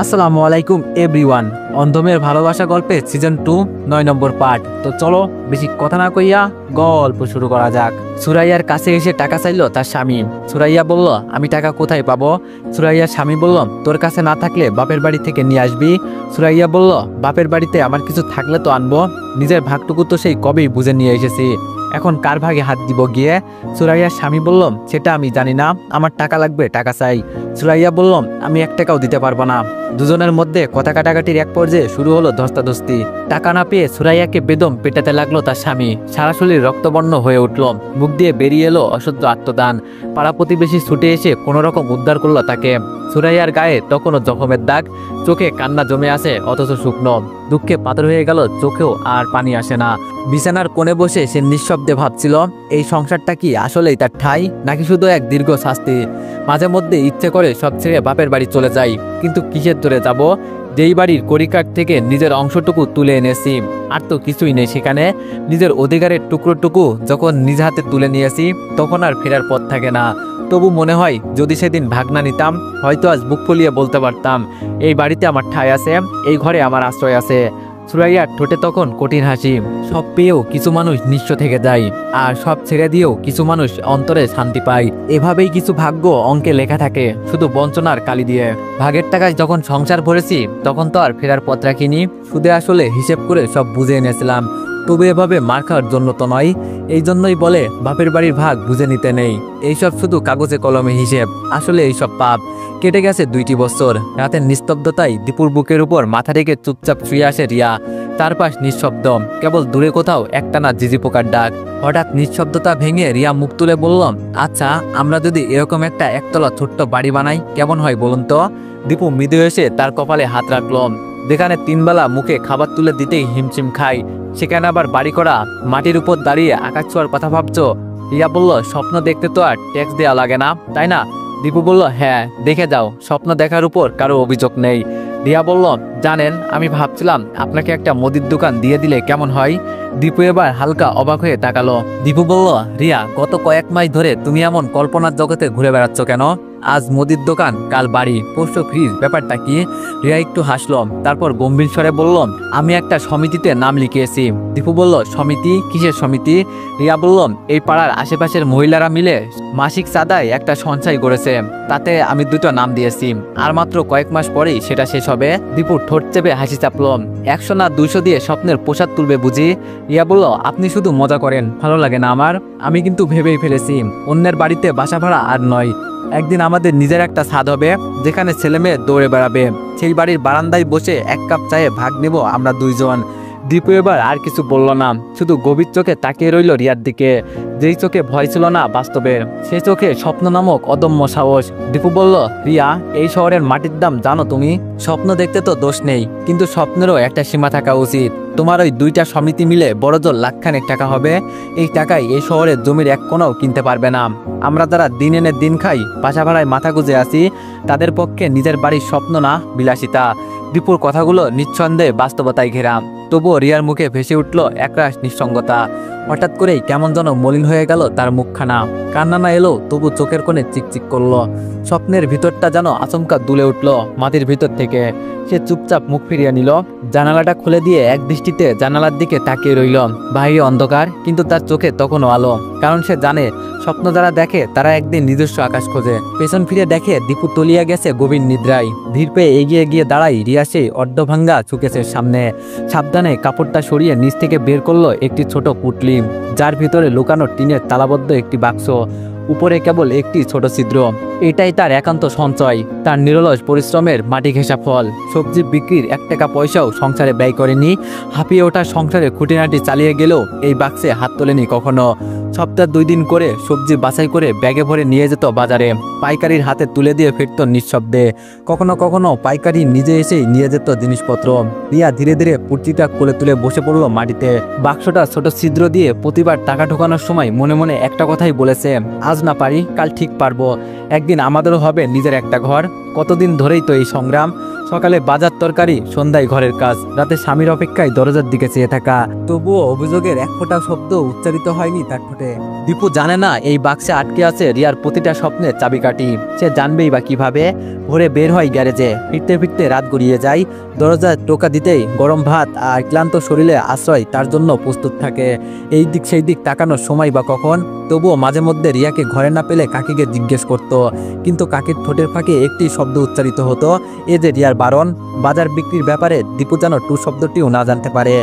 আসসালামু আলাইকুম এভরিওয়ান। অন্ধমের ভালোবাসা গল্পে সিজন 2 9 নম্বর পার্ট। তো চলো বেশি কথা না কইয়া গল্প শুরু করা যাক। সুরাইয়ার কাছে এসে টাকা চাইলো তার স্বামী। সুরাইয়া বলল, আমি টাকা কোথায় পাবো? সুরাইয়ার স্বামী বলল, তোর কাছে না থাকলে বাপের বাড়ি থেকে নিয়ে আসবি। সুরাইয়া বলল, বাপের বাড়িতে আমার কিছু থাকলে তো আনবো, নিজের ভাগটুকু তো সেই কবেই বুঝে নিয়ে এসেছি, এখন কার ভাগে হাত দিব গিয়ে? সুরাইয়ার স্বামী বলল, সেটা আমি জানি না, আমার টাকা লাগবে, টাকা চাই। সুরাইয়া বলল, আমি 1 টাকাও দিতে পারবো না। দুজনের মধ্যে কথা কাটাকাটির এক পর্যায়ে শুরু হলো ধস্তাধস্তি। টাকা না পেয়ে সুরাইয়াকে বেদম পেটাতে লাগলো তার স্বামী। সারা শরীর রক্তবর্ণ হয়ে উঠল, মুখ দিয়ে বেরিয়ে এলো অসহ্য আত্মদান। পাড়া প্রতিবেশী ছুটে এসে কোনো রকম উদ্ধার করলো তাকে। সুরাইয়ার গায়ে তখনও জখমের দাগ, চোখে কান্না জমে আসে অথচ শুকনো, দুঃখে পাথর হয়ে গেল, চোখেও আর পানি আসে না। বিছানার কোণে বসে সে নিঃশব্দে ভাবছিল, এই সংসারটা কি আসলেই তার ঠাঁই, নাকি শুধু এক দীর্ঘ শাস্তি? মাঝে মধ্যে ইচ্ছে করে সব ছেড়ে বাপের বাড়ি চলে যাই, কিন্তু কিসের ধরে যাব? যেই বাড়ির কড়িকাঠ থেকে নিজের অংশটুকু তুলে এনেছি, আর তো কিছুই নেই সেখানে। নিজের অধিকারের টুকরোটুকু যখন নিজ হাতে তুলে নিয়েছি, তখন আর ফেরার পথ থাকে না। তবু মনে হয় যদি সেদিন ভাগনা নিতাম, হয়তো আজ বুক ফুলিয়ে বলতে পারতাম, এই বাড়িতে আমার ঠাঁই আছে, এই ঘরে আমার আশ্রয় আছে। সুরাইয়ার ঠোঁটে তখন কঠিন হাসি। সব পেয়েও কিছু মানুষ নিঃস্ব থেকে যায়, আর সব ছেড়ে দিয়েও কিছু মানুষ অন্তরে শান্তি পায়। এভাবেই কিছু ভাগ্য অঙ্কে লেখা থাকে, শুধু বঞ্চনার কালি দিয়ে। ভাগের টাকায় যখন সংসার ভরেছি, তখন তো আর ফেরার পথ রাখিনি, সুদে আসলে হিসেব করে সব বুঝে এনেছিলাম। তবু এভাবে মার খাওয়ার জন্য তো নয়। এই জন্যই বলে বাপের বাড়ির ভাগ বুঝে নিতে নেই। এইসব শুধু কাগজে কলমে হিসেব, আসলে এইসব পাপ। কেটে গেছে 2টি বছর। রাতের নিস্তব্ধতায় দীপুর বুকের উপর মাথা রেখে চুপচাপ শুয়ে আসে রিয়া। চারপাশ নিঃশব্দ, কেবল দূরে কোথাও একটানা ঝিঝি পোকার ডাক। হঠাৎ নিঃশব্দতা ভেঙে রিয়া মুখ তুলে বলল, আচ্ছা, আমরা যদি এরকম একটা একতলা ছোট্ট বাড়ি বানাই কেমন হয় বলুন তো? দীপু মৃদু এসে তার কপালে হাত রাখল। যেখানে 3 বেলা মুখে খাবার তুলে দিতেই হিমশিম খায়, সেখানে আবার বাড়ি করা? মাটির উপর দাঁড়িয়ে আকাশ ছোঁয়ার কথা ভাবছো? রিয়া বলল, স্বপ্ন দেখতে তো আর ট্যাক্স দেওয়া লাগে না, তাই না? দীপু বলল, হ্যাঁ, দেখে যাও, স্বপ্ন দেখার উপর কারো অভিযোগ নেই। রিয়া বলল, জানেন, আমি ভাবছিলাম আপনাকে একটা মুদির দোকান দিয়ে দিলে কেমন হয়? দীপু এবার হালকা অবাক হয়ে তাকালো। দীপু বলল, রিয়া, গত কয়েক মাস ধরে তুমি এমন কল্পনার জগতে ঘুরে বেড়াচ্ছ কেন? আজ মুদির দোকান, কাল বাড়ি, পরশু ফ্রিজ, ব্যাপারটা কি? রিয়া একটু হাসলো, তারপর গম্ভীর স্বরে বলল, আমি একটা সমিতিতে নাম লিখিয়েছি। দীপু বলল, সমিতি? কিসের সমিতি? রিয়া বলল, এই পাড়ার আশেপাশের মহিলারা মিলে মাসিক চাঁদায় একটা সঞ্চয় করেছে, তাতে আমি 2টো নাম দিয়েছি, আর মাত্র কয়েক মাস পরেই সেটা শেষ হবে। দীপু ঠোঁট চেপে হাসি চাপল, 100 না 200 দিয়ে স্বপ্নের প্রসাদ তুলবে বুঝি? রিয়া বলল, আপনি শুধু মজা করেন, ভালো লাগে না আমার। আমি কিন্তু ভেবেই ফেলেছি, অন্যের বাড়িতে বাসা ভাড়া আর নয়, একদিন আমাদের নিজের একটা ছাদ হবে, যেখানে ছেলে মেয়ে দৌড়ে বেড়াবে। সেই বাড়ির বারান্দায় বসে 1 কাপ চায়ে ভাগ নেব আমরা 2 জন। দীপু এবার আর কিছু বলল না, শুধু গভীর চোখে তাকিয়ে রইল রিয়ার দিকে। যেই চোখে ভয় ছিল না বাস্তবের, সেই চোখে স্বপ্ন নামক অদম্য সাহস। দীপু বলল, রিয়া, এই শহরের মাটির দাম জানো তুমি? স্বপ্ন দেখতে তো দোষ নেই, কিন্তু স্বপ্নেরও একটা সীমা থাকা উচিত। তোমার ওই 2টা সমিতি মিলে বড়জোর লাখখানেক টাকা হবে। এই টাকায় এই শহরের জমির 1 কোণাও কিনতে পারবে না। আমরা যারা দিন এনে দিন খাই, বাসা ভাড়ায় মাথা গুঁজে আছি, তাদের পক্ষে নিজের বাড়ির স্বপ্ন না বিলাসিতা। দীপুর কথাগুলো নিঃসন্দেহে বাস্তবতায় ঘেরা, তবুও রিয়ার মুখে ভেসে উঠল একরাশ নিঃসঙ্গতা। হঠাৎ করেই কেমন যেন মলিন হয়ে গেল তার মুখখানা। কান্না না এলো, তবু চোখের কোণে চিকচিক করলো। স্বপ্নের ভিতরটা যেন আচমকা দুলে উঠল মাটির ভিতর থেকে। সে চুপচাপ মুখ ফিরিয়ে নিল, জানালাটা খুলে দিয়ে এক দৃষ্টিতে জানালার দিকে তাকিয়ে রইল। বাইরে অন্ধকার, কিন্তু তার চোখে তখনও আলো, কারণ সে জানে স্বপ্ন যারা দেখে তারা একদিন নিজস্ব আকাশ খোঁজে। পেছন ফিরে দেখে দীপু তলিয়া গেছে গভীর নিদ্রায়। ধীর পেয়ে এগিয়ে গিয়ে দাঁড়াই রিয়া সেই অর্ধভাঙ্গা চুকেছের সামনে। সাবধানে কাপড়টা সরিয়ে নিচ থেকে বের করলো একটি ছোট পুটলি, যার ভিতরে লুকানো টিনের তালাবদ্ধ একটি বাক্স, উপরে কেবল একটি ছোট ছিদ্র। এটাই তার একান্ত সঞ্চয়, তার নিরলস পরিশ্রমের মাটি ঘেঁষা ফল। সবজি বিক্রির 1 টাকা পয়সাও সংসারে ব্যয় করেনি। হাঁপিয়ে ওঠা সংসারে খুঁটিনাটি চালিয়ে গেলেও এই বাক্সে হাত তোলেনি কখনো। সপ্তাহে 2 দিন করে সবজি বাছাই করে ব্যাগে ভরে নিয়ে যেত বাজারে, পাইকারির হাতে তুলে দিয়ে ফিরত নিঃশব্দে। কখনো কখনো পাইকারি নিজে এসেই নিয়ে যেত জিনিসপত্র। রিয়া ধীরে ধীরে পুটলিটা কোলে তুলে বসে পড়ল মাটিতে। বাক্সটা ছোট ছিদ্র দিয়ে প্রতিবার টাকা ঢোকানোর সময় মনে মনে একটা কথাই বলেছে, আজ না পারি, কাল ঠিক পারবো। একদিন একদিন আমাদেরও হবে নিজের একটা ঘর। কতদিন ধরেই তো এই সংগ্রাম, সকালে বাজার তরকারি, সন্ধ্যায় ঘরের কাজ, রাতে স্বামীর অপেক্ষায় দরজার দিকে চেয়ে থাকা। তবুও অভিযোগের এক ফোঁটা শব্দ উচ্চারিত হয়নি তার ঠোঁটে। দীপু জানে না এই বাক্সে আটকে আছে রিয়ার প্রতিটা স্বপ্নের চাবিকাঠি। সে জানবেই বা কিভাবে। ভোরে বের হয় গ্যারেজে, ফিরতে ফিরতে রাত গড়িয়ে যায়। দরজায় টোকা দিতেই গরম ভাত আর ক্লান্ত শরীরে আশ্রয় তার জন্য প্রস্তুত থাকে। এই দিক সেই দিক তাকানোর সময় বা কখন। তবুও মাঝে মধ্যে রিয়াকে ঘরে না পেলে কাকিকে জিজ্ঞেস করত, কিন্তু কাকির ঠোঁটের ফাঁকে একটি শব্দ উচ্চারিত হতো, এ যে রিয়ার বারণ। বাজার বিক্রির ব্যাপারে দীপু যেন টু শব্দটিও না জানতে পারে।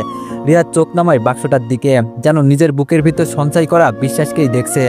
রিয়ার চোখ নামায় বাক্সটার দিকে, যেন নিজের বুকের ভিতর সঞ্চয় করা বিশ্বাসকেই দেখছে।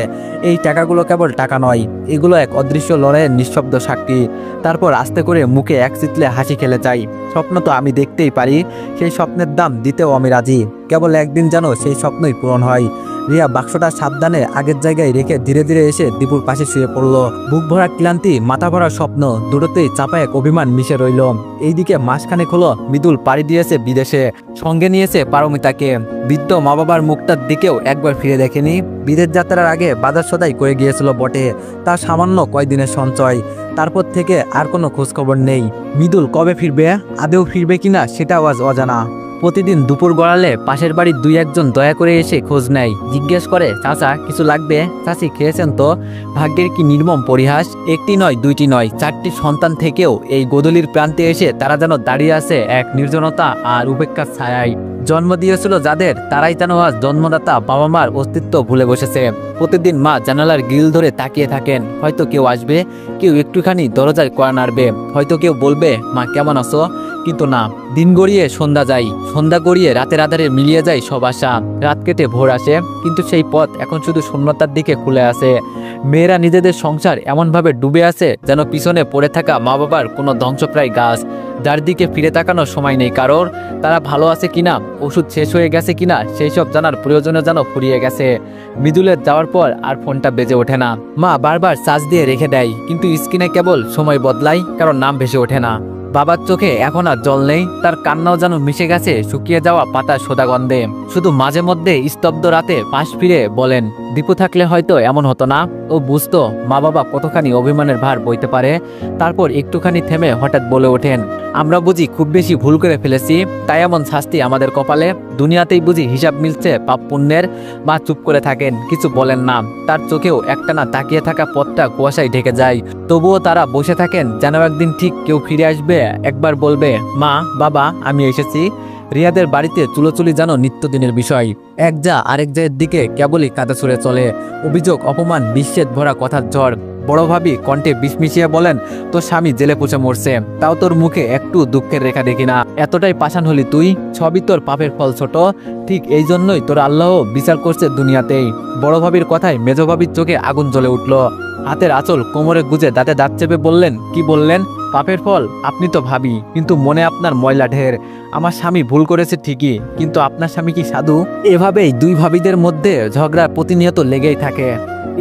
এই টাকাগুলো কেবল টাকা নয়, এগুলো এক অদৃশ্য লড়াইয়ের নিঃশব্দ সাক্ষী। তারপর আস্তে করে মুখে এক চিতলে হাসি খেলে যায়। স্বপ্ন তো আমি দেখতেই পারি, সেই স্বপ্নের দাম দিতেও আমি রাজি। কেবল একদিন যেন সেই স্বপ্নই পূরণ হয়। রিয়া বাক্সটা সাবধানে আগের জায়গায় রেখে ধীরে ধীরে এসে দীপুর পাশে শুয়ে পড়ল। বুক ভরা ক্লান্তি, মাথা ভরা স্বপ্ন, দুটোতেই চাপা এক অভিমান মিশে রইল। এইদিকে মাসখানেক হলো মৃদুল পাড়ি দিয়েছে বিদেশে, সঙ্গে নিয়েছে পারমিতাকে। বৃদ্ধ মা বাবার মুখটার দিকেও একবার ফিরে দেখেনি। বিদেশ যাত্রার আগে বাজার সদাই করে গিয়েছিল বটে, তার সামান্য কয়দিনের সঞ্চয়। তারপর থেকে আর কোনো খোঁজখবর নেই। মৃদুল কবে ফিরবে, আদেও ফিরবে কিনা সেটাও আজ অজানা। প্রতিদিন দুপুর গড়ালে পাশের বাড়ির দুই একজন দয়া করে এসে খোঁজ নেয়, জিজ্ঞেস করে, চাচা কিছু লাগবে, চাচি খেয়েছেন তো। ভাগ্যের কি নির্মম পরিহাস, একটি নয় দুইটি নয়, 4টি সন্তান থেকেও এই গোদলির প্রান্তে এসে তারা যেন দাঁড়িয়ে আছে এক নির্জনতা আর উপেক্ষার ছায়ায়। জন্ম দিয়েছিল যাদের, তারাই যেন আজ জন্মদাতা বাবা মার অস্তিত্ব ভুলে বসেছে। প্রতিদিন মা জানালার গ্রিল ধরে তাকিয়ে থাকেন, হয়তো কেউ আসবে, কেউ একটুখানি দরজায় কড়া নাড়বে, হয়তো কেউ বলবে, মা কেমন আছো। কিন্তু না, দিন গড়িয়ে সন্ধ্যা যায়, সন্ধ্যা গড়িয়ে রাতের আধারে মিলিয়ে যায় সব আশা। রাত কেটে ভোর আসে, কিন্তু সেই পথ এখন শুধু শূন্যতার দিকে খুলে আসে। মেয়েরা নিজেদের সংসার এমনভাবে ডুবে আছে যেন পিছনে পড়ে থাকা মা বাবার কোনো ধ্বংসপ্রায় গাছ, যার দিকে ফিরে তাকানোর সময় নেই কারোর। তারা ভালো আছে কিনা, ওষুধ শেষ হয়ে গেছে কিনা, সেই সব জানার প্রয়োজনে যেন ফুরিয়ে গেছে। মৃদুলের যাওয়ার পর আর ফোনটা বেজে ওঠে না। মা বারবার চার্জ দিয়ে রেখে দেয়, কিন্তু স্ক্রিনে কেবল সময় বদলায়, কারণ নাম ভেসে ওঠে না। বাবার চোখে এখন আর জল নেই, তার কান্নাও যেন মিশে গেছে শুকিয়ে যাওয়া পাতার সোদা গন্ধে। শুধু মাঝে মধ্যে স্তব্ধ রাতে পাশ ফিরে বলেন, দীপু থাকলে হয়তো এমন হতো না। ও বুঝতো মা বাবা কতখানি অভিমানের ভার বইতে পারে। তারপর একটুখানি থেমে হঠাৎ বলে ওঠেন, আমরা বুঝি খুব বেশি ভুল করে ফেলেছি, তাই এমন শাস্তি আমাদের কপালে। দুনিয়াতেই বুঝি হিসাব মিলছে পাপ পুণ্যের। মা চুপ করে থাকেন, কিছু বলেন না। তার চোখেও একটানা তাকিয়ে থাকা পথটা কুয়াশায় ঢেকে যায়। তবুও তারা বসে থাকেন, যেন একদিন ঠিক কেউ ফিরে আসবে, একবার বলবে, মা বাবা আমি এসেছি। রিয়াদের বাড়িতে চুলোচুলি যেন নিত্যদিনের বিষয়। এক যা আরেক জায়ের দিকে কেবলই কাদা ছুঁড়ে চলে। অভিযোগ, অপমান, বিচ্ছেদ ভরা কথার ঝড়। বড় ভাবি কণ্ঠে বিষ মিশিয়ে বলেন, তোর স্বামী জেলে পুষে মরছে, তাও তোর মুখে একটু দুঃখের রেখা দেখি না। এতটাই পাষাণ হলি তুই, সবই তোর পাপের ফল ছোট। ঠিক এই জন্যই তোর আল্লাহ বিচার করছে দুনিয়াতেই। বড় ভাবির কথায় মেজ ভাবির চোখে আগুন জ্বলে উঠল। হাতের আঁচল কোমরে গুজে দাঁতে দাঁত চেপে বললেন, কি বললেন? পাপের ফল? আপনি তো ভাবি, কিন্তু মনে আপনার ময়লা ঢের। আমার স্বামী ভুল করেছে ঠিকই, কিন্তু আপনার স্বামী কি সাধু? এভাবেই দুই ভাবিদের মধ্যে ঝগড়া প্রতিনিয়ত লেগেই থাকে।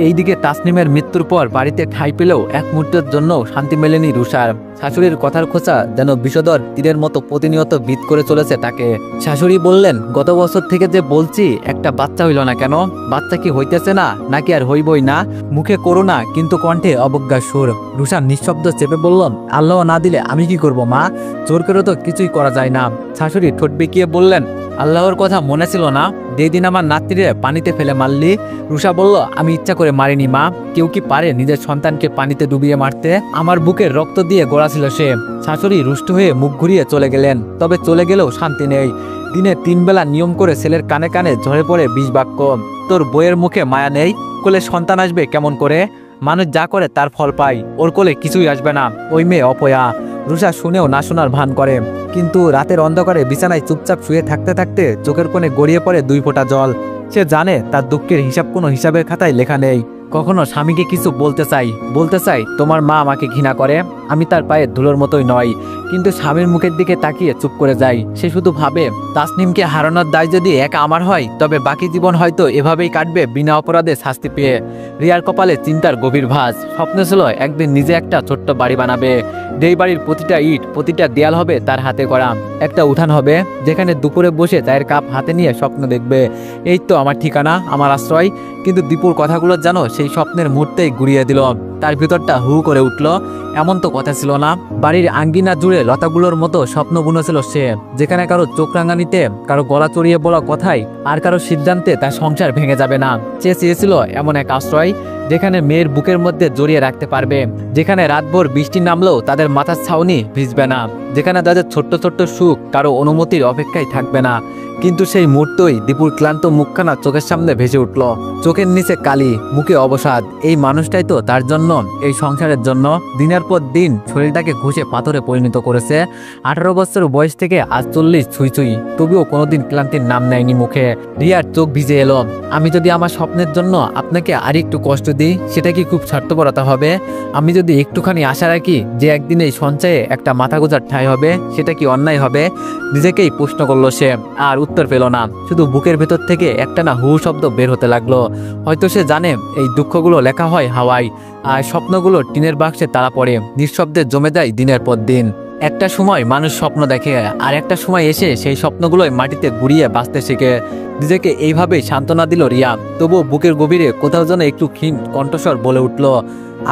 এইদিকে তাসনিমের মৃত্যুর পর বাড়িতে ঠাঁই পেলেও এক মুহূর্তের জন্য শান্তি মেলেনি রুষার। শাশুড়ির কথার খোঁচা যেন বিষধর তীরের মতো প্রতিনিয়ত বিদ করে চলেছে তাকে। শাশুড়ি বললেন, গত বছর থেকে যে বলছি একটা বাচ্চা হইল না কেন? বাচ্চা কি হইতেছে না, নাকি আর হইবই না? মুখে করুণা, কিন্তু কণ্ঠে অবজ্ঞার সুর। রুষা নিঃশব্দ চেপে বলল, আল্লাহ না দিলে আমি কি করব মা? জোর করে তো কিছুই করা যায় না। শাশুড়ি ঠোঁট বেঁকিয়ে বললেন, আল্লাহর কথা মনে ছিল না যেদিন আমার নাতিরে পানিতে ফেলে মারলি? রুষা বলল, আমি ইচ্ছা করে মারিনি মা। কেউ কি পারে নিজের সন্তানকে পানিতে ডুবিয়ে মারতে? আমার বুকের রক্ত দিয়ে গড়া ছিল সে। শাশুড়ি রুষ্ট হয়ে মুখ ঘুরিয়ে চলে গেলেন। তবে চলে গেলেও শান্তি নেই। দিনে 3 বেলা নিয়ম করে ছেলের কানে কানে ঝরে পড়ে 20 বাক্য। তোর বইয়ের মুখে মায়া নেই? কোলে সন্তান আসবে কেমন করে? মানুষ যা করে তার ফল পায়, ওর কোলে কিছুই আসবে না। ওই মেয়ে অপয়া। রুষা শুনেও না শোনার ভান করে, কিন্তু রাতের অন্ধকারে বিছানায় চুপচাপ শুয়ে থাকতে থাকতে চোখের কোণে গড়িয়ে পড়ে 2 ফোঁটা জল। সে জানে তার দুঃখের হিসাব কোনো হিসাবের খাতায় লেখা নেই। কখনো স্বামীকে কিছু বলতে চাই, তোমার মা আমাকে ঘৃণা করে, আমি তার পায়ে ধুলোর মতোই নয়। কিন্তু স্বামীর মুখের দিকে তাকিয়ে চুপ করে যায়। সে শুধু ভাবে, তাসনিমকে হারানোর দায় যদি একা আমার হয়, তবে বাকি জীবন হয়তো এভাবেই কাটবে বিনা অপরাধে শাস্তি পেয়ে। রিয়ার কপালে চিন্তার গভীর ভাঁজ। স্বপ্ন ছিল একদিন নিজে একটা ছোট্ট বাড়ি বানাবে, যেই বাড়ির প্রতিটা ইট প্রতিটা দেয়াল হবে তার হাতে করা। একটা উঠান হবে যেখানে দুপুরে বসে চায়ের কাপ হাতে নিয়ে স্বপ্ন দেখবে, এই তো আমার ঠিকানা, আমার আশ্রয়। কিন্তু দীপুর কথাগুলো জানো সেই স্বপ্নের মুহূর্তেই গুড়িয়ে দিল। তার ভিতরটা হু করে উঠল, এমন তো কথা ছিল না। বাড়ির আঙ্গিনা জুড়ে লতাগুলোর মতো স্বপ্ন বুনেছিল সে, যেখানে কারো চোখ রাঙানিতে, কারো গলা চড়িয়ে বলা কথাই আর কারো সিদ্ধান্তে তার সংসার ভেঙে যাবে না। চেয়েছিল এমন এক আশ্রয় যেখানে মেয়ের বুকের মধ্যে জড়িয়ে রাখতে পারবে, যেখানে রাতভর বৃষ্টি নামলেও তাদের মাথার ছাউনি ভিজবে না, যেখানে তাদের ছোট্ট ছোট্ট সুখ কারো অনুমতির অপেক্ষায় থাকবে না। কিন্তু সেই মুহূর্তই দীপুর ক্লান্ত মুখখানা চোখের সামনে ভেসে উঠল, চোখের নিচে কালি, মুখে অবসাদ। এই মানুষটাই তো তার জন্য, এই সংসারের জন্য দিনের পর দিন শরীরটাকে ঘষে পাথরে পরিণত করেছে। 18 বছর বয়স থেকে আজ 40 ছুঁই ছুঁই, তবুও কোনোদিন ক্লান্তির নাম নেয়নি মুখে। রিয়ার চোখ ভিজে এলো। আমি যদি আমার স্বপ্নের জন্য আপনাকে আর একটু কষ্ট দিই, সেটা কি খুব স্বার্থপরতা হবে? আমি যদি একটুখানি আশা রাখি যে একদিন এই সঞ্চয়ে একটা মাথা গোজার ঠাঁই হবে, সেটা কি অন্যায় হবে? নিজেকেই প্রশ্ন করলো সে, আর উত্তর পেল না। শুধু বুকের ভেতর থেকে একটা না হু শব্দ বের হতে লাগলো। হয়তো সে জানে এই দুঃখগুলো লেখা হয় হাওয়ায়, আর স্বপ্নগুলো টিনের বাক্সে তাড়া পড়ে, নিঃশব্দে জমে যায় দিনের পর দিন। একটা সময় মানুষ স্বপ্ন দেখে, আর একটা সময় এসে সেই স্বপ্নগুলোই মাটিতে গুড়িয়ে বাঁচতে শেখে। নিজেকে এইভাবেই সান্ত্বনা দিল রিয়া। তবুও বুকের গভীরে কোথাও যেন একটু ক্ষীণ কণ্ঠস্বর বলে উঠল,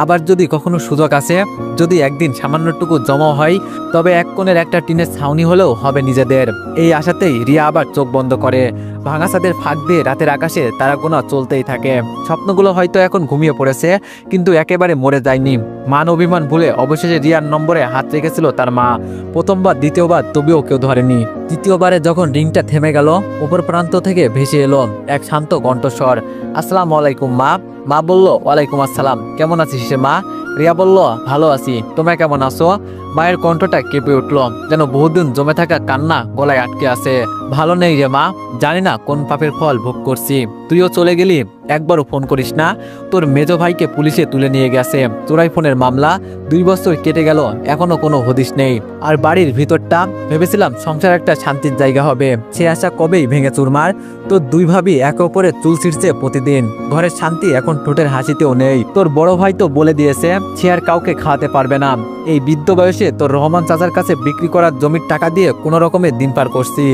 আবার যদি কখনো সুযোগ আসে, যদি একদিন সামান্যটুকু জমা হয়, তবে এক কোণের একটা টিনের ছাউনি হলেও হবে নিজেদের। এই আশাতেই রিয়া আবার চোখ বন্ধ করে। ভাঙা ছাদের ফাঁক দিয়ে রাতের আকাশে তারাগোনা চলতেই থাকে। স্বপ্নগুলো হয়তো এখন ঘুমিয়ে পড়েছে, কিন্তু একেবারে মরে যায়নি। মান অভিমান ভুলে অবশেষে রিয়ার নম্বরে হাত রেখেছিল তার মা। প্রথমবার, দ্বিতীয়বার, তবুও কেউ ধরেনি। তৃতীয়বারে যখন রিংটা থেমে গেল, উপর প্রান্ত থেকে ভেসে এলো এক শান্ত কণ্ঠস্বর, আসসালামু আলাইকুম মা। মা বলল, ওয়ালাইকুম আসসালাম। কেমন আছিস মা? রিয়া বলল, ভালো আছি, তোমরা কেমন আছো? মায়ের কণ্ঠটা কেঁপে উঠল, যেন বহুদিন জমে থাকা কান্না গলায় আটকে আছে। ভালো নেই রে মা, জানি না কোন পাপের ফল ভোগ করছি। তুইও চলে গেলি, একবারও ফোন করিস না। তোর মেজো ভাইকে পুলিশে তুলে নিয়ে গেছে, চোরাই ফোনের মামলা। 2 বছর কেটে গেল, এখনো কোনো হদিশ নেই। আর বাড়ির ভিতরটা, ভেবেছিলাম সংসার একটা শান্তির জায়গা হবে, সে আশা কবেই ভেঙে চুরমার। তোর 2 ভাবি একে অপরে চুল ছিঁড়ছে প্রতিদিন, ঘরের শান্তি এখন ঠোঁটের হাসিতেও নেই। তোর বড় ভাই তো বলে দিয়েছে সে আর কাউকে খাওয়াতে পারবে না। এই বৃদ্ধ বয়সে তোর রহমান চাচার কাছে বিক্রি করার জমির টাকা দিয়ে কোনো রকমের দিন পার করছি।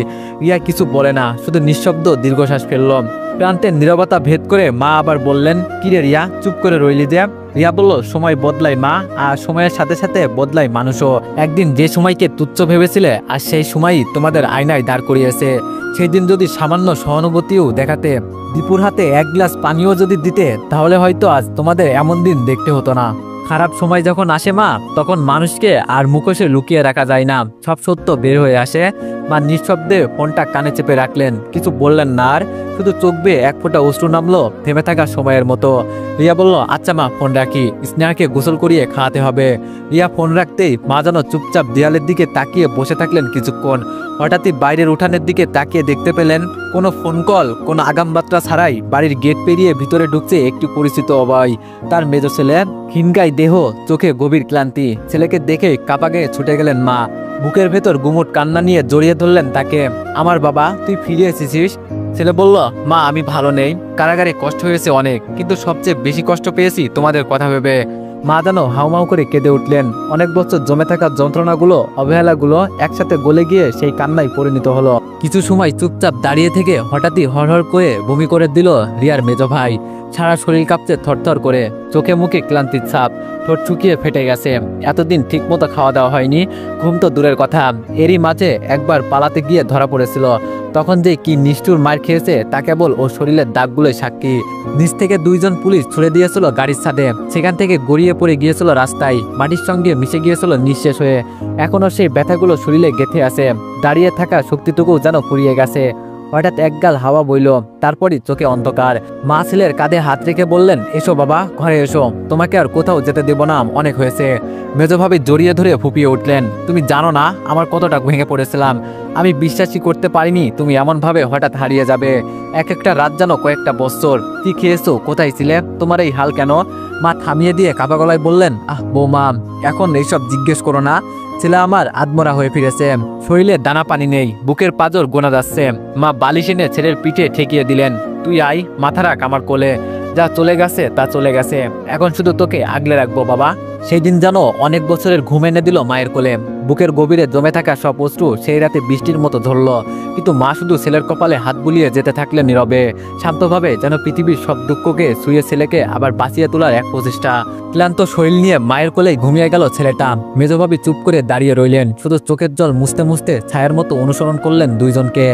রিয়া কিছু বলে না, শুধু নিঃশব্দ দীর্ঘশ্বাস ফেলল। প্রান্তের নীরবতা ভেদ করে মা আবার বললেন, কিরে রিয়া, চুপ করে রইলি যে? রিয়া বলল, সময় বদলায় মা, আর সময়ের সাথে সাথে বদলায় মানুষও। একদিন যে সময়কে তুচ্ছ ভেবেছিলে, আর সেই সময়ই তোমাদের আয়নায় দাঁড় করিয়েছে। সেই দিন যদি সামান্য সহানুভূতিও দেখাতে, দীপুর হাতে 1 গ্লাস পানিও যদি দিতে, তাহলে হয়তো আজ তোমাদের এমন দিন দেখতে হতো না। খারাপ সময় যখন আসে মা, তখন মানুষকে আর মুখোশে লুকিয়ে রাখা যায় না, সব সত্য বের হয়ে আসে। মা নিঃশব্দে ফোনটা কানে চেপে রাখলেন, কিছু বললেন না আর, শুধু চোখ বেয়ে এক ফোঁটা অশ্রু নামলো থেমে থাকা সময়ের মতো। রিয়া বলল, আচ্ছা মা, ফোন রাখি, স্নেহাকে গোসল করিয়ে খাওয়াতে হবে। রিয়া ফোন রাখতেই মা যেন চুপচাপ দেয়ালের দিকে তাকিয়ে বসে থাকলেন কিছুক্ষণ। হঠাৎই বাইরের উঠানের দিকে তাকিয়ে দেখতে পেলেন কোনো ফোন কল, কোনো আগামবার্তা ছাড়াই বাড়ির গেট পেরিয়ে ভিতরে ঢুকছে একটি পরিচিত অবয়, তার মেজো ছেলে। হিনগাই দেহ, চোখে গভীর ক্লান্তি। ছেলেকে দেখে কাঁপা গেয়ে ছুটে গেলেন মা, বুকের ভেতর গুমুট কান্না নিয়ে জড়িয়ে ধরলেন তাকে। আমার বাবা, তুই ফিরে এসেছিস? ছেলে বলল, মা আমি ভালো নেই, কারাগারে কষ্ট হয়েছে অনেক, কিন্তু সবচেয়ে বেশি কষ্ট পেয়েছি তোমাদের কথা ভেবে। মা যেন হাউমাউ করে কেঁদে উঠলেন। অনেক বছর জমে থাকা যন্ত্রণাগুলো, অবহেলাগুলো একসাথে গলে গিয়ে সেই কান্নায় পরিণত হলো। কিছু সময় চুপচাপ দাঁড়িয়ে থেকে হঠাৎই হড়হড় করে বমি করে দিল রিয়ার মেজো ভাই। সারা শরীর কাঁপছে থরথর করে, চোখে মুখে ক্লান্তির ছাপ, ঠোঁট শুকিয়ে ফেটে গেছে। এতদিন ঠিকমতো খাওয়া দাওয়া হয়নি, ঘুম তো দূরের কথা। এরই মাঝে একবার পালাতে গিয়ে ধরা পড়েছিল, তখন যে কি নিষ্ঠুর মার খেয়েছে তা কেবল ওর শরীরের দাগগুলোই সাক্ষী। নিচ থেকে 2 জন পুলিশ ছুড়ে দিয়েছিল গাড়ির ছাদে, সেখান থেকে গড়িয়ে পড়ে গিয়েছিল রাস্তায়, মাটির সঙ্গে মিশে গিয়েছিল নিঃশেষ হয়ে। এখনো সেই ব্যথাগুলো শরীরে গেঁথে আছে, দাঁড়িয়ে থাকা শক্তিটুকু যেন ফুরিয়ে গেছে। হঠাৎ একগাল হাওয়া বইল, তারপরই চোখে অন্ধকার। মা ছেলের কাঁধে হাত রেখে বললেন, এসো বাবা, ঘরে এসো, তোমাকে আর কোথাও যেতে দেব না, অনেক হয়েছে। মেজোভাবে জড়িয়ে ধরে ফুপিয়ে উঠলেন, তুমি জানো না আমার কতটা ভেঙে পড়েছিলাম। আমি বিশ্বাসই করতে পারিনি তুমি এমনভাবে হঠাৎ হারিয়ে যাবে। এক একটা রাত যেন কয়েকটা বছর। কি খেয়েছো, কোথায় ছিলে, তোমার এই হাল কেন? মা থামিয়ে দিয়ে কাপা গলায় বললেন, বৌমা, এখন এইসব জিজ্ঞেস করো না। ছেলে আমার আদমরা হয়ে ফিরেছে, শরীরে দানা পানি নেই, বুকের পাঁজর গোনা যাচ্ছে। মা বালিশ এনে ছেলের পিঠে ঠেকিয়ে দিলেন, তুই আয়, মাথা রাখ আমার কোলে। যা চলে গেছে তা চলে গেছে, এখন শুধু তোকে আগলে রাখবো বাবা। সেই দিন যেন অনেক বছরের ঘুম এনে দিল মায়ের কোলে। বুকের গভীরে জমে থাকা সব অশ্রু সেই রাতে বৃষ্টির মতো ধরল, কিন্তু মা শুধু ছেলের কপালে হাত বুলিয়ে যেতে থাকলেন নীরবে, শান্তভাবে, যেন পৃথিবীর সব দুঃখকে শুয়ে ছেলেকে আবার বাঁচিয়ে তোলার এক প্রচেষ্টা। ক্লান্ত শরীর নিয়ে মায়ের কোলেই ঘুমিয়ে গেল ছেলেটা। মেজভাবে চুপ করে দাঁড়িয়ে রইলেন, শুধু চোখের জল মুছতে মুছতে ছায়ার মতো অনুসরণ করলেন দুইজনকে।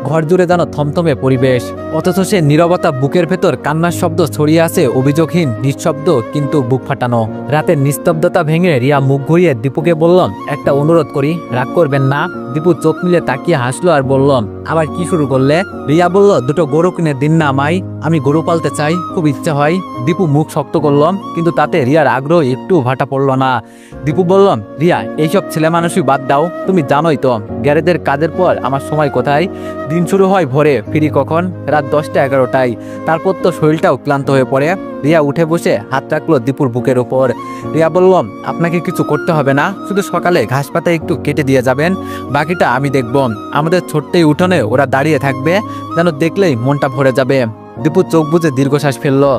ঘর জুড়ে যেন থমথমে পরিবেশ, অথচ সে নীরবতা, বুকের ভেতর কান্নার শব্দ ছড়িয়ে আছে, অভিযোগহীন, নিঃশব্দ কিন্তু বুক ফাটানো। রাতের নিস্তব্ধতা ভেঙে রিয়া মুখ ঘুরিয়ে দীপুকে বললাম, একটা অনুরোধ করি, রাগ করবেন না। দীপু চোখ মিলে তাকিয়ে হাসলো আর বললাম, আবার কি শুরু করলে? রিয়া বলল, দুটো গরু কিনে দিন না আমায়, আমি গরু পালতে চাই, খুব ইচ্ছা হয়। দীপু মুখ শক্ত করলাম, কিন্তু তাতে রিয়ার আগ্রহ একটু ভাটা পড়ল না। দীপু বললাম, রিয়া, এইসব ছেলে মানুষই বাদ দাও, তুমি জানোই তো গ্যারেজের কাজের পর আমার সময় কোথায়। দিন শুরু হয় ভোরে, ফিরি কখন? রাত 10টা 11টায়। তারপর তো শরীরটাও ক্লান্ত হয়ে পড়ে। রিয়া উঠে বসে হাত রাখলো দীপুর বুকের ওপর। রিয়া বললাম, আপনাকে কিছু করতে হবে না, শুধু সকালে ঘাস পাতা একটু কেটে দিয়ে যাবেন, বাকিটা আমি দেখব। আমাদের ছোট্টই উঠোনে ওরা দাঁড়িয়ে থাকবে, যেন দেখলেই মনটা ভরে যাবে। দীপু চোখ বুজে দীর্ঘশ্বাস ফেললো।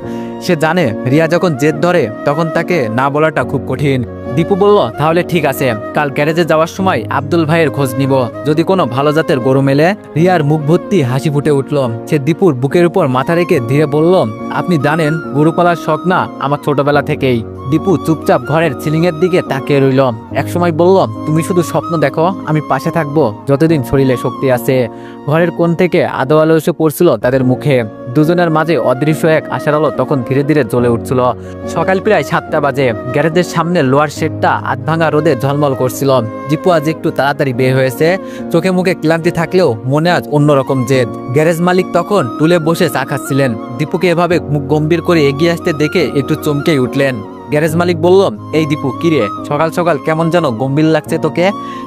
সে জানে রিয়া যখন জেদ ধরে তখন তাকে না বলাটা খুব কঠিন। দীপু বলল, তাহলে ঠিক আছে, কাল গ্যারেজে যাওয়ার সময় আব্দুল ভাইয়ের খোঁজ নিব, যদি কোনো ভালো জাতের গরু মেলে। রিয়ার মুখ ভর্তি হাসি ফুটে উঠল। সে দীপুর বুকের উপর মাথা রেখে ধীরে বলল, আপনি জানেন গরু পালার শখ না আমার ছোটবেলা থেকেই। দীপু চুপচাপ ঘরের সিলিংয়ের দিকে তাকিয়ে রইল। একসময় বলল, তুমি শুধু স্বপ্ন দেখো, আমি পাশে থাকবো যতদিন শরীরে শক্তি আছে। ঘরের কোণ থেকে আদো আলো এসে পড়ছিল তাদের মুখে। দুজনের মাঝে অদৃশ্য এক আশার আলো তখন ধীরে ধীরে জ্বলে উঠছিল। সকাল প্রায় 7টা বাজে। গ্যারেজের সামনে লোহার শেডটা আধ ভাঙা রোদে ঝলমল করছিল। দীপু আজ একটু তাড়াতাড়ি বের হয়েছে, চোখে মুখে ক্লান্তি থাকলেও মনে আজ অন্যরকম জেদ। গ্যারেজ মালিক তখন টুলে বসে চা খাচ্ছিলেন। দীপুকে এভাবে মুখ গম্ভীর করে এগিয়ে আসতে দেখে একটু চমকেই উঠলেন। গ্যারেজ মালিক বলল, এই দীপু, কিরে সকাল সকাল কেমন যেন গম্ভীর লাগছে তোকে?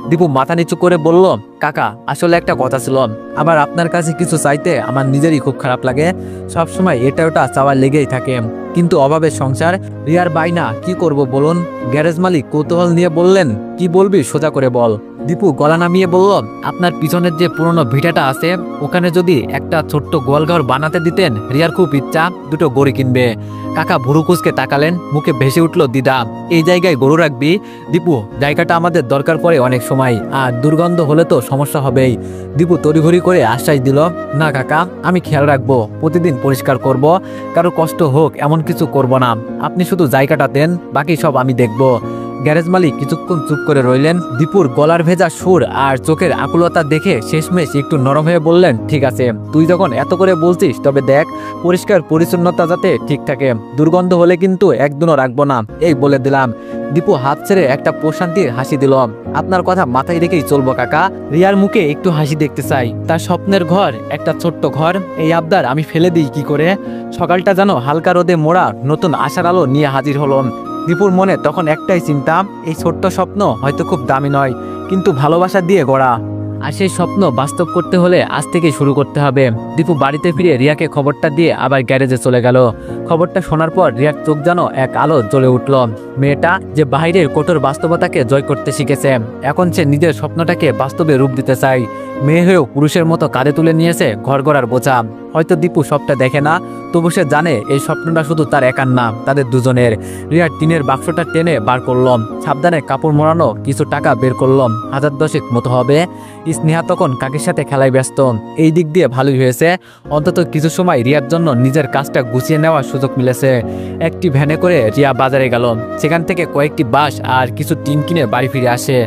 দীপু মাথা নিচু করে বলল, কাকা, আসলে একটা কথা ছিল, আবার আপনার কাছে কিছু চাইতে আমার নিজেরই খুব খারাপ লাগে। সবসময় এটা ওটা চাওয়ার লেগেই থাকে, কিন্তু অভাবের সংসার, রিয়ার বাইনা, কি করব বলুন? গ্যারেজ মালিক কৌতূহল নিয়ে বললেন, কি বলবি সোজা করে বল। দীপু গলা নামিয়ে বলল, আপনার পিছনের যে পুরনো ভিটাটা আছে, ওখানে যদি একটা ছোট্ট গোয়ালঘর বানাতে দিতেন, রিয়ার খুব ইচ্ছা দুটো গরু কিনবে। কাকা ভুরু কুচকে তাকালেন, মুখে ভেসে উঠল দ্বিধা। এই জায়গায় গরু রাখবি? দীপু, জায়গাটা আমাদের দরকার পড়ে অনেক সময়, আর দুর্গন্ধ হলে তো সমস্যা হবেই। দীপু তড়িঘড়ি করে আশ্বাস দিল, না কাকা, আমি খেয়াল রাখবো, প্রতিদিন পরিষ্কার করব, কারো কষ্ট হোক এমন কিছু করব না। আপনি শুধু জায়গাটা দেন, বাকি সব আমি দেখব। গ্যারেজ মালিক কিছুক্ষণ চুপ করে রইলেন। দীপুর গলার ভেজা সুর আর চোখের আকুলতা দেখে শেষমেশ একটু নরম হয়ে বললেন, ঠিক আছে, তুই যখন এত করে বলছিস, তবে দেখ পরিষ্কার পরিচ্ছন্নতা যাতে ঠিক থাকে, দুর্গন্ধ হলে কিন্তু একদিনও রাখবো না, এই বলে দিলাম। দীপু হাত ছেড়ে একটা প্রশান্তির হাসি দিল। আপনার কথা মাথায় রেখেই চলবো কাকা। রিয়ার মুখে একটু হাসি দেখতে চাই, তার স্বপ্নের ঘর, একটা ছোট্ট ঘর, এই আবদার আমি ফেলে দিই কি করে? সকালটা যেন হালকা রোদে মোড়া নতুন আশার আলো নিয়ে হাজির হলাম। দীপুর মনে তখন একটাই চিন্তা, এই ছোট্ট স্বপ্ন হয়তো খুব দামি নয়, কিন্তু ভালোবাসা দিয়ে গড়া। আর সেই স্বপ্ন বাস্তব করতে হলে আজ থেকে শুরু করতে হবে। দীপু বাড়িতে ফিরে রিয়াকে খবরটা দিয়ে আবার গ্যারেজে চলে গেল। খবরটা শোনার পর রিয়ার চোখ যেন এক আলো জ্বলে উঠল। মেয়েটা যে বাইরের কঠোর বাস্তবতাকে জয় করতে শিখেছে, এখন সে নিজের স্বপ্নটাকে বাস্তবে রূপ দিতে চায়। মেয়ে হয়েও পুরুষের মতো কাঁধে তুলে নিয়েছে ঘর গড়ার বোঝা। হয়তো দীপু সবটা দেখে না, তবু সে জানে এই স্বপ্নটা শুধু তার একার না, তাদের দুজনের। রিয়ার টিনের বাক্সটা টেনে বার করলাম, সাবধানে কাপড় মোড়ানো কিছু টাকা বের করলাম, 1010 মতো হবে। স্নেহা তখন কাকের সাথে খেলায় ব্যস্ত। এই দিক দিয়ে ভালোই হয়েছে, অন্তত কিছু সময় রিয়ার জন্য নিজের কাজটা গুছিয়ে নেওয়ার সুযোগ মিলেছে। একটি ভ্যানে করে রিয়া বাজারে গেল, সেখান থেকে কয়েকটি বাঁশ আর কিছু টিন কিনে বাড়ি ফিরে আসে।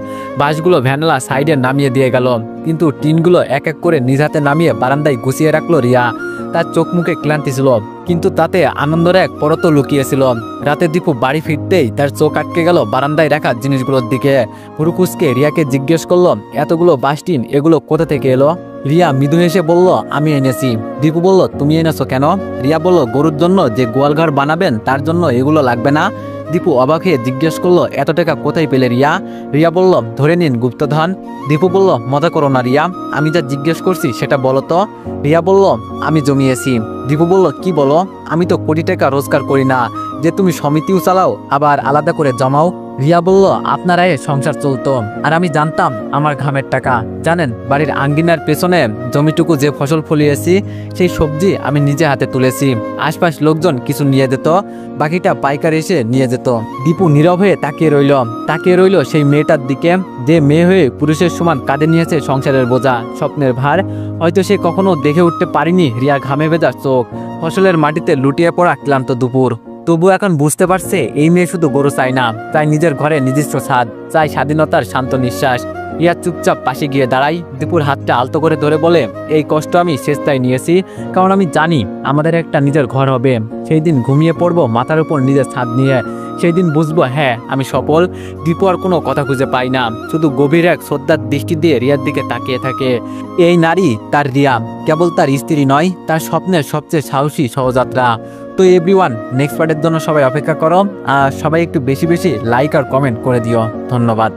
বাঁশগুলো ভ্যানলা সাইডে নামিয়ে দিয়ে গেল, কিন্তু টিনগুলো এক এক করে নিজ হাতে নামিয়ে বারান্দায় গুছিয়ে রাখলো রিয়া। তার চোখ মুখে ক্লান্তি ছিল, কিন্তু তাতে আনন্দের এক পরত লুকিয়েছিল। রাতে দীপু বাড়ি ফিরতেই তার চোখ আটকে গেল বারান্দায় রাখা জিনিসগুলোর দিকে। পুরুকুসকে রিয়াকে জিজ্ঞেস করলো, এতগুলো বাঁশটিন এগুলো কোথা থেকে এলো? রিয়া মৃদু হেসে বলল, আমি এনেছি। দীপু বলল, তুমি এনেছো কেন? রিয়া বলল, গরুর জন্য যে গোয়ালঘর বানাবেন তার জন্য এগুলো লাগবে না। দীপু অবাক হয়ে জিজ্ঞেস করলো, এত টাকা কোথায় পেলে রিয়া? রিয়া বলল, ধরে নিন গুপ্তধন। দীপু বলল, মজা করো না রিয়া, আমি যা জিজ্ঞেস করছি সেটা বলো তো। রিয়া বলল, আমি জমিয়েছি। দীপু বলল, কি বলো? আমি তো কোটি টাকা রোজগার করি না, যে তুমি সমিতিও চালাও আবার আলাদা করে জমাও। রিয়া বলল, আপনারাই সংসার চলতো, আর আমি জানতাম আমার ঘামের টাকা। জানেন, বাড়ির আঙ্গিনার পেছনে জমিটুকু যে ফসল ফলিয়েছি, সেই সবজি আমি নিজে হাতে তুলেছি। আশপাশ লোকজন কিছু নিয়ে যেত, বাকিটা পাইকার এসে নিয়ে যেত। দীপু নীরব হয়ে তাকিয়ে রইল সেই মেয়েটার দিকে, যে মেয়ে হয়ে পুরুষের সমান কাঁধে নিয়েছে সংসারের বোঝা, স্বপ্নের ভার। হয়তো সে কখনো দেখে উঠতে পারিনি রিয়ার ঘামে ভেজা চোখ, ফসলের মাটিতে লুটিয়ে পড়া ক্লান্ত দুপুর। তবু এখন বুঝতে পারছে এই মেয়ে শুধু গরু চায় না, চাই নিজের ঘরে নিজস্ব ছাদ, চাই স্বাধীনতার শান্ত নিঃশ্বাস। রিয়া চুপচাপ পাশে গিয়ে দাঁড়ায়, দীপুর হাতটা আলতো করে ধরে বলে, এই কষ্ট আমি শেষটাই নিয়েছি, কারণ আমি জানি আমাদের একটা নিজের ঘর হবে। সেই দিন ঘুমিয়ে পড়বো মাথার উপর নিজের ছাদ নিয়ে, সেই দিন বুঝবো হ্যাঁ আমি সফল। দীপু আর কোনো কথা খুঁজে পাই না, শুধু গভীর এক শ্রদ্ধার দৃষ্টি দিয়ে রিয়ার দিকে তাকিয়ে থাকে। এই নারী তার রিয়া, কেবল তার স্ত্রী নয়, তার স্বপ্নের সবচেয়ে সাহসী সহযাত্রা। তো এভরিওয়ান, নেক্সট পার্টের জন্য সবাই অপেক্ষা করো, আর সবাই একটু বেশি বেশি লাইক আর কমেন্ট করে দিও। ধন্যবাদ।